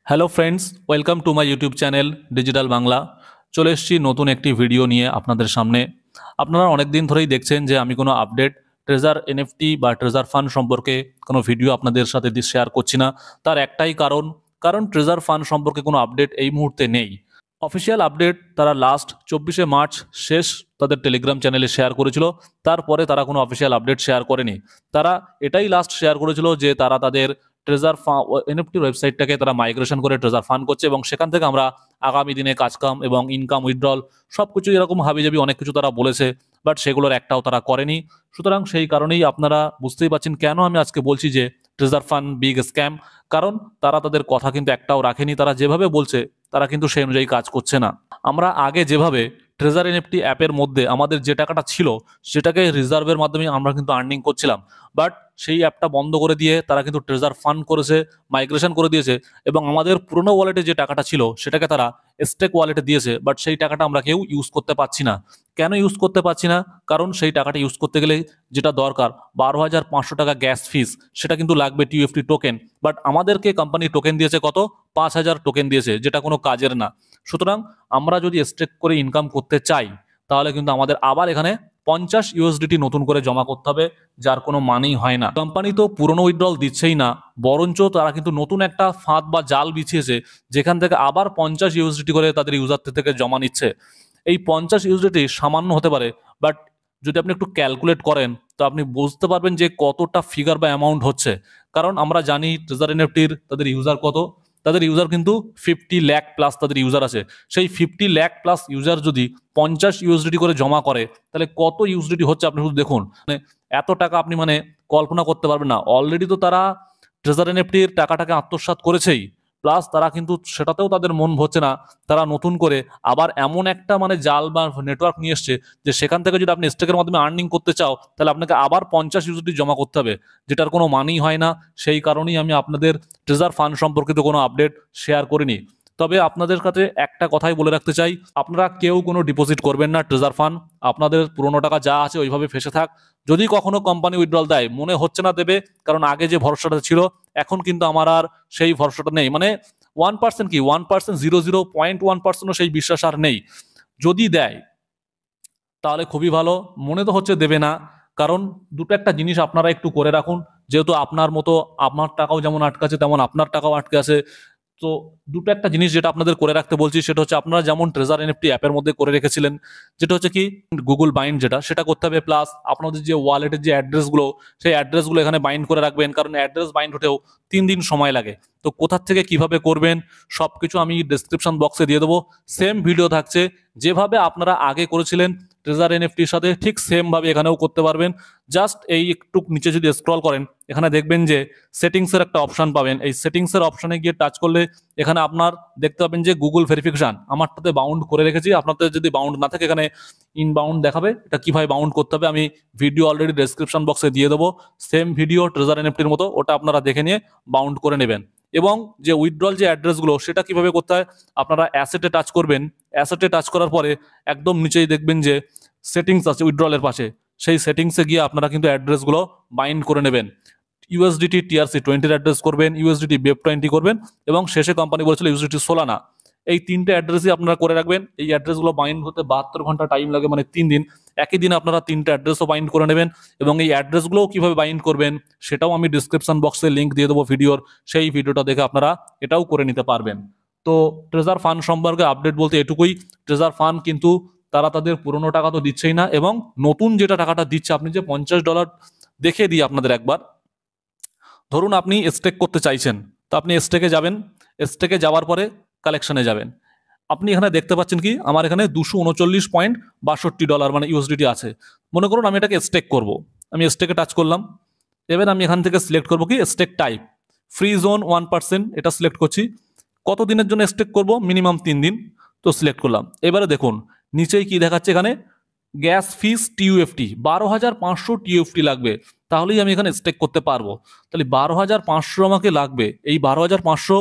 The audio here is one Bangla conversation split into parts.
Hello friends, welcome to my YouTube channel digital Bangla. চলে এসেছি নতুন একটি ভিডিও নিয়ে আপনাদের সামনে। আপনারা অনেক দিন ধরেই দেখছেন যে আমি কোনো আপডেট ট্রেজার এনএফটি বা ট্রেজার ফান্ড সম্পর্কে কোনো ভিডিও আপনাদের সাথে শেয়ার করছি না। তার একটাই কারণ ট্রেজার ফান্ড সম্পর্কে কোনো আপডেট এই মুহূর্তে নেই। অফিসিয়াল আপডেট তারা লাস্ট 24শে মার্চ শেষ তাদের টেলিগ্রাম চ্যানেলে শেয়ার করেছিল। তারপরে তারা কোনো অফিসিয়াল আপডেট শেয়ার করেনি। তারা এটাই লাস্ট শেয়ার করেছিল যে তারা তাদের ট্রেজার এনএফটি ওয়েবসাইটটাকে তারা মাইগ্রেশন করে ট্রেজার ফান্ড করছে এবং সেখান থেকে আমরা আগামী দিনে কাজকাম এবং ইনকাম উইথড্রল সব কিছু এরকম হাবিজাবি অনেক কিছু তারা বলেছে, বাট সেগুলোর একটাও তারা করেনি। সুতরাং সেই কারণেই আপনারা বুঝতেই পারছেন কেন আমি আজকে বলছি যে ট্রেজার ফান্ড বিগ স্ক্যাম। কারণ তারা তাদের কথা কিন্তু একটাও রাখেনি। তারা যেভাবে বলছে তারা কিন্তু সেই অনুযায়ী কাজ করছে না। আমরা আগে যেভাবে ট্রেজার এনএফটি অ্যাপের মধ্যে আমাদের যে টাকাটা ছিল সেটাকে রিজার্ভের মাধ্যমে আমরা কিন্তু আর্নিং করছিলাম, বাট সেই অ্যাপটা বন্ধ করে দিয়ে তারা কিন্তু ট্রেজার ফান্ড করেছে, মাইগ্রেশন করে দিয়েছে এবং আমাদের পুরোনো ওয়ালেটে যে টাকাটা ছিল সেটাকে তারা স্টেক ওয়ালেটে দিয়েছে। বাট সেই টাকাটা আমরা কেউ ইউজ করতে পারছি না। কেন ইউজ করতে পারছি না? কারণ সেই টাকাটা ইউজ করতে গেলে যেটা দরকার 12,500 টাকা গ্যাস ফিস, সেটা কিন্তু লাগবে টিউএফটি টোকেন। বাট আমাদেরকে কোম্পানি টোকেন দিয়েছে কত? 5,000 টোকেন দিয়েছে, যেটা কোনো কাজের না। সুতরাং আমরা যদি স্টেক করে ইনকাম করতে চাই তাহলে কিন্তু আমাদের আবার এখানে 50 ইউএসডিটি নতুন করে জমা করতে হবে, যার কোনো মানেই হয় না। কোম্পানি তো পুরনো উইথড্রল দিচ্ছেই না, বরঞ্চ তারা কিন্তু নতুন একটা ফাঁদ বা জাল বিছিয়েছে, যেখান থেকে আবার 50 ইউএসডিটি করে তাদের ইউজার থেকে জমা নিচ্ছে। এই 50 ইউএসডিটি সামান্য হতে পারে, বাট যদি আপনি একটু ক্যালকুলেট করেন তো আপনি বুঝতে পারবেন যে কতটা ফিগার বা অ্যামাউন্ট হচ্ছে। কারণ আমরা জানি ট্রেজার এনএফটির তাদের ইউজার কত। তাদের ইউজার কিন্তু 50 লাখ প্লাস তাদের ইউজার আছে। সেই 50 লাখ প্লাস ইউজার যদি 50 ইউএসডিটি করে জমা করে তাহলে কত ইউএসডিটি হচ্ছে আপনি শুধু দেখুন। মানে এত টাকা আপনি কল্পনা করতে পারবেন না। অলরেডি তো তারা ট্রেজার এনএফটির টাকাটাকে আত্মসাৎ করেছেই, প্লাস তারা কিন্তু সেটাতেও তাদের মন ভরছে না। তারা নতুন করে আবার এমন একটা জাল বা নেটওয়ার্ক নিয়ে এসছে যে সেখান থেকে যদি আপনি স্টেকের মাধ্যমে আর্নিং করতে চাও তাহলে আপনাকে আবার 50 ইউএসডি জমা করতে হবে, যেটার কোনো মানেই হয় না। সেই কারণেই আমি আপনাদের ট্রেজার ফান্ড সম্পর্কিত কোনো আপডেট শেয়ার করিনি। তবে আপনাদের কাছে একটা কথাই বলে রাখতে চাই, আপনারা কেউ কোনো ডিপোজিট করবেন না ট্রেজার ফান্ড। আপনাদের পুরোনো টাকা যা আছে ওইভাবে ফেসে থাক। যদি কখনো কোম্পানি উইথড্রল দেয়, মনে হচ্ছে না দেবে, কারণ আগে যে ভরসাটা ছিল এখন কিন্তু আমার আর সেই ভরসাটা নেই। 1% কি 1%, 0.1%ও সেই বিশ্বাস আর নেই। যদি দেয় তাহলে খুবই ভালো, মনে তো হচ্ছে দেবে না। কারণ দুটো একটা জিনিস আপনারা একটু করে রাখুন, যেহেতু আপনার মতো আমার টাকাও যেমন আটকাছে তেমন আপনার টাকাও আটকে আছে। তো দুটো একটা জিনিস যেটা আপনাদের করে রাখতে বলছি সেটা হচ্ছে, আপনারা যেমন ট্রেজার এনএফটি অ্যাপের মধ্যে করে রেখেছিলেন, যেটা হচ্ছে কি গুগল বাইন্ড, সেটা করতে হবে। প্লাস আপনাদের যে ওয়ালেটের যে অ্যাড্রেসগুলো, সেই অ্যাড্রেসগুলো এখানে বাইন্ড করে রাখবেন, কারণ অ্যাড্রেস বাইন্ড হতেও 3 দিন সময় লাগে। তো কোথা থেকে কিভাবে করবেন সবকিছু আমি ডেসক্রিপশন বক্সে দিয়ে দেবো। সেম ভিডিও থাকছে, যেভাবে আপনারা আগে করেছিলেন ট্রেজার এনএফটির সাথে ঠিক সেম ভাবে এখানেও করতে পারবেন। জাস্ট এই একটু নিচে যদি স্ক্রল করেন এখানে দেখবেন যে সেটিংসের একটা অপশন পাবেন। এই সেটিংসের অপশনে গিয়ে টাচ করলে এখানে আপনার দেখতে পাবেন যে গুগল ভেরিফিকেশন, আমারটাতে বাউন্ড করে রেখেছি। আপনাদের যদি বাউন্ড না থাকে এখানে ইনবাউন্ড দেখাবে। এটা কিভাবে বাউন্ড করতে হবে আমি ভিডিও অলরেডি ডেসক্রিপশন বক্সে দিয়ে দেবো। সেম ভিডিও ট্রেজার এনএফটির মতো, ওটা আপনারা দেখে নিয়ে বাউন্ড করে নেবেন। এবং যে উইথড্রল যে অ্যাড্রেসগুলো সেটা কিভাবে করতে হয়, আপনারা অ্যাসেটে টাচ করবেন। অ্যাসেটে টাচ করার পরে একদম নিচেই দেখবেন যে সেটিংস আছে উইথড্রলের পাশে, সেই সেটিংসে গিয়ে আপনারা কিন্তু অ্যাড্রেসগুলো বাইন্ড করে নেবেন। ইউএসডিটি TRC20 অ্যাড্রেস করবেন, ইউএসডিটি BEP20 করবেন এবং শেষে কোম্পানি বলেছিল ইউএসডিটি সোলানা। এই 3টে অ্যাড্রেসই আপনারা করে রাখবেন। এই অ্যাড্রেসগুলো বাইন্ড হতে 72 ঘন্টা টাইম লাগে, 3 দিন। একই দিন আপনারা 3টে অ্যাড্রেসও বাইন্ড করে নেবেন এবং এই অ্যাড্রেসগুলোও কিভাবে বাইন্ড করবেন সেটাও আমি ডিসক্রিপশন বক্সে লিঙ্ক দিয়ে দেবো ভিডিওর। সেই ভিডিওটা দেখে আপনারা এটাও করে নিতে পারবেন। তো ট্রেজার ফান্ড সম্পর্কে আপডেট বলতে এটুকুই। ট্রেজার ফান্ড কিন্তু তারা তাদের পুরনো টাকা তো দিচ্ছেই না, এবং নতুন যেটা টাকাটা দিচ্ছে, আপনি যে $50 দেখে দিই আপনাদের একবার। ধরুন আপনি স্টেক করতে চাইছেন, তো আপনি স্টেকে যাবেন। স্টেকে যাওয়ার পরে কালেকশনে যাবেন। আপনি এখানে দেখতে পাচ্ছেন কি আমার এখানে $239.62 ইউএসডিটি আছে। মনে করুন আমি এটাকে স্টেক করব। আমি স্টেকে টাচ করলাম। এবার আমি এখান থেকে সিলেক্ট করবো কি স্টেক টাইপ, ফ্রি জোন 1%, এটা সিলেক্ট করছি। কত দিনের জন্য স্টেক করব? মিনিমাম 3 দিন। তো সিলেক্ট করলাম। এবারে দেখুন নিচেই কি দেখাচ্ছে, এখানে গ্যাস ফিস টিউএফটি 12,500 টিউএফটি লাগবে, তাহলেই আমি এখানে স্টেক করতে পারবো। তাহলে 12,500 আমাকে লাগবে। এই 12,500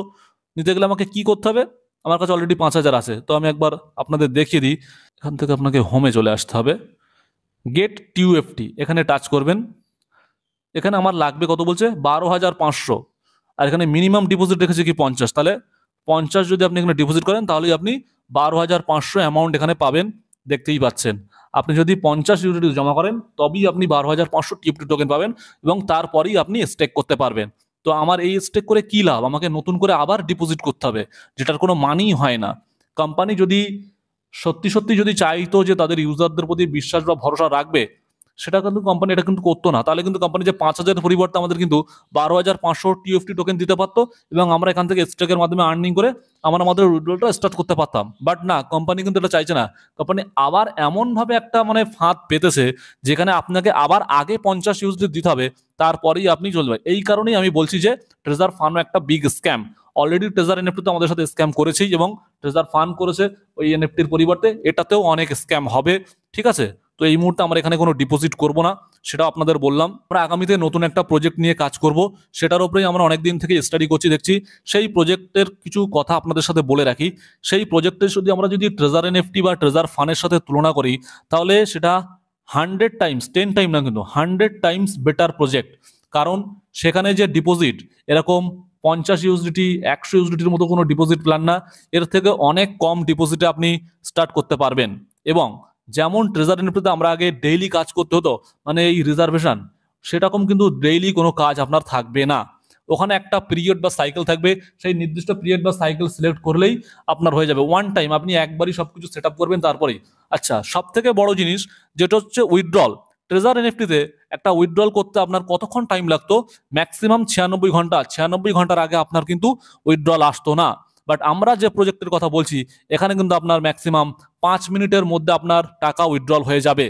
নিতে গেলে আমাকে কি করতে হবে? আমার কাছে অলরেডি 5,000 আছে। তো আমি একবার আপনাদের দেখিয়ে দিই। এখান থেকে আপনাকে হোমে চলে আসতে হবে, গেট টিউএফটি এখানে টাচ করবেন। এখানে আমার লাগবে কত বলছে? 12,500। আর এখানে মিনিমাম ডিপোজিট রেখেছে কি 50। তাহলে 50 যদি আপনি এখানে ডিপোজিট করেন তাহলে আপনি 12,500 অ্যামাউন্ট এখানে পাবেন, দেখতেই পাচ্ছেন। আপনি যদি 50 ইউনিট জমা করেন তবেই আপনি 12,500 টিএফটি টোকেন পাবেন এবং তারপরেই আপনি স্টেক করতে পারবেন। তো আমার এই স্টেক করে কি লাভ? আমাকে নতুন করে আবার ডিপোজিট করতে হবে, যেটার কোনো মানেই হয় না। কোম্পানি যদি সত্যি সত্যি যদি চাইতো যে তাদের ইউজারদের প্রতি বিশ্বাস বা ভরসা রাখবে, সেটা কিন্তু কোম্পানি এটা কিন্তু করতো না। তাহলে কিন্তু কোম্পানি যে 5,000 পরিবর্তে আমাদের কিন্তু 12,500 টিএফটি টোকেন দিতে পারতো এবং আমরা এখান থেকে স্টেকের মাধ্যমে আর্নিং করে আমরা আমাদের উইথড্রলটা স্টার্ট করতে পারতাম। বাট না, কোম্পানি কিন্তু এটা চাইছে না। কোম্পানি আবার এমনভাবে একটা মানে ফাঁদ পেতেছে যেখানে আপনাকে আবার আগে 50 ইউএসডি দিতে হবে, তারপরেই আপনি চলবে। এই কারণেই আমি বলছি যে ট্রেজার ফান্ডও একটা big scam. Already treasure NFT তো আমাদের সাথে স্ক্যাম করেছেই এবং ট্রেজার ফান্ড করেছে ওই এনএফটির পরিবর্তে, এটাতেও অনেক স্ক্যাম হবে। ঠিক আছে, তো এই মুহূর্তে আমরা এখানে কোনো ডিপোজিট করব না, সেটাও আপনাদের বললাম। আমরা আগামীতে নতুন একটা প্রজেক্ট নিয়ে কাজ করব, সেটার উপরেই আমরা অনেকদিন থেকে স্টাডি করছি, দেখছি। সেই প্রজেক্টের কিছু কথা আপনাদের সাথে বলে রাখি। সেই প্রজেক্টের যদি ট্রেজার এনএফটি বা ট্রেজার ফান্ডের সাথে তুলনা করি, তাহলে সেটা 100 টাইমস, 10 টাইম না কিন্তু 100 টাইমস বেটার প্রজেক্ট। কারণ সেখানে যে ডিপোজিট এরকম 50 ইউএসডিটি 100 ইউএসডিটির মতো কোনো ডিপোজিট প্ল্যান না, এর থেকে অনেক কম ডিপোজিটে আপনি স্টার্ট করতে পারবেন। এবং যেমন ট্রেজার এনএফটিতে আমরা আগে ডেইলি কাজ করতে হতো, মানে এই রিজার্ভেশন, সেরকম কিন্তু ডেইলি কোনো কাজ আপনার থাকবে না। ওখানে একটা পিরিয়ড বা সাইকেল থাকবে, সেই নির্দিষ্ট পিরিয়ড বা সাইকেল সিলেক্ট করলেই আপনার হয়ে যাবে। ওয়ান টাইম আপনি একবারই সবকিছু সেট আপ করবেন তারপরেই। আচ্ছা, সব থেকে বড় জিনিস যেটা হচ্ছে উইথড্রল। ট্রেজার এনএফটিতে একটা উইথড্রল করতে আপনার কতক্ষণ টাইম লাগতো? ম্যাক্সিমাম 96 ঘন্টা। 96 ঘন্টার আগে আপনার কিন্তু উইথড্রল আসতো না। বাট আমরা যে প্রজেক্টের কথা বলছি, এখানে কিন্তু আপনার ম্যাক্সিমাম 5 মিনিটের মধ্যে আপনার টাকা উইথড্রল হয়ে যাবে।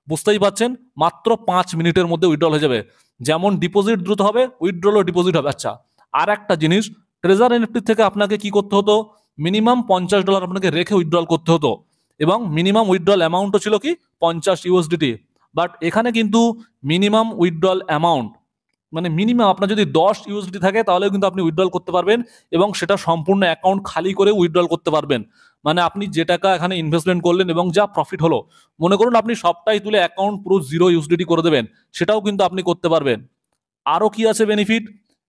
বুঝতেই পারছেন, মাত্র 5 মিনিটের মধ্যে উইথড্রল হয়ে যাবে। যেমন ডিপোজিট দ্রুত হবে, উইথড্রলও ডিপোজিট হবে। আচ্ছা, আর একটা জিনিস, ট্রেজার এনএফটি থেকে আপনাকে কি করতে হতো? মিনিমাম $50 আপনাকে রেখে উইথড্রল করতে হতো এবং মিনিমাম উইথড্রল অ্যামাউন্টও ছিল কি 50 ইউএসডিটি। বাট এখানে কিন্তু মিনিমাম উইথড্রল অ্যামাউন্ট মানে মিনিমাম আপনার যদি 10 ইউএসডি থাকে তাহলেও কিন্তু আপনি উইথড্রল করতে পারবেন এবং সেটা সম্পূর্ণ অ্যাকাউন্ট খালি করে উইথড্রল করতে পারবেন। মানে আপনি যে টাকা এখানে ইনভেস্টমেন্ট করলেন এবং যা প্রফিট হলো, মনে করুন আপনি সবটাই তুলে অ্যাকাউন্ট পুরো 0 ইউএসডিটি করে দেবেন, সেটাও কিন্তু আপনি করতে পারবেন। আরও কি আছে বেনিফিট?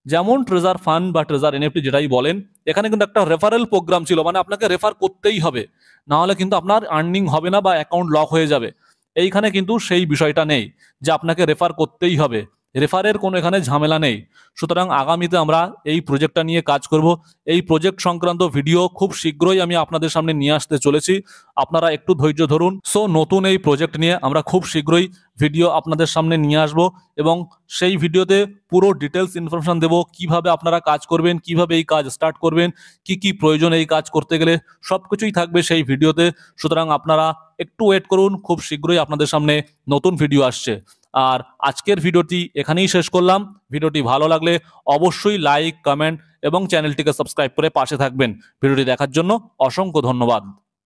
যেমন ট্রেজার ফান্ড বা ট্রেজার এনএফটি যেটাই বলেন, এখানে কিন্তু একটা রেফারেল প্রোগ্রাম ছিল, মানে আপনাকে রেফার করতেই হবে, না হলে কিন্তু আপনার আর্নিং হবে না বা অ্যাকাউন্ট লক হয়ে যাবে। এইখানে কিন্তু সেই বিষয়টা নেই যে আপনাকে রেফার করতেই হবে, রেফারের কোনো এখানে ঝামেলা নেই। সুতরাং আগামীতে আমরা এই প্রজেক্টটা নিয়ে কাজ করব। এই প্রজেক্ট সংক্রান্ত ভিডিও খুব শীঘ্রই আমি আপনাদের সামনে নিয়ে আসতে চলেছি, আপনারা একটু ধৈর্য ধরুন। সো নতুন এই প্রজেক্ট নিয়ে আমরা খুব শীঘ্রই ভিডিও আপনাদের সামনে নিয়ে আসব এবং সেই ভিডিওতে পুরো ডিটেলস ইনফরমেশন দেব, কিভাবে আপনারা কাজ করবেন, কিভাবে এই কাজ স্টার্ট করবেন, কি কি প্রয়োজন এই কাজ করতে গেলে, সবকিছুই থাকবে সেই ভিডিওতে। সুতরাং আপনারা একটু ওয়েট করুন, খুব শীঘ্রই আপনাদের সামনে নতুন ভিডিও আসছে। আর আজকের ভিডিওটি এখানেই শেষ করলাম। ভিডিওটি ভালো লাগলে অবশ্যই লাইক, কমেন্ট এবং চ্যানেলটিকে সাবস্ক্রাইব করে পাশে থাকবেন। ভিডিওটি দেখার জন্য অসংখ্য ধন্যবাদ।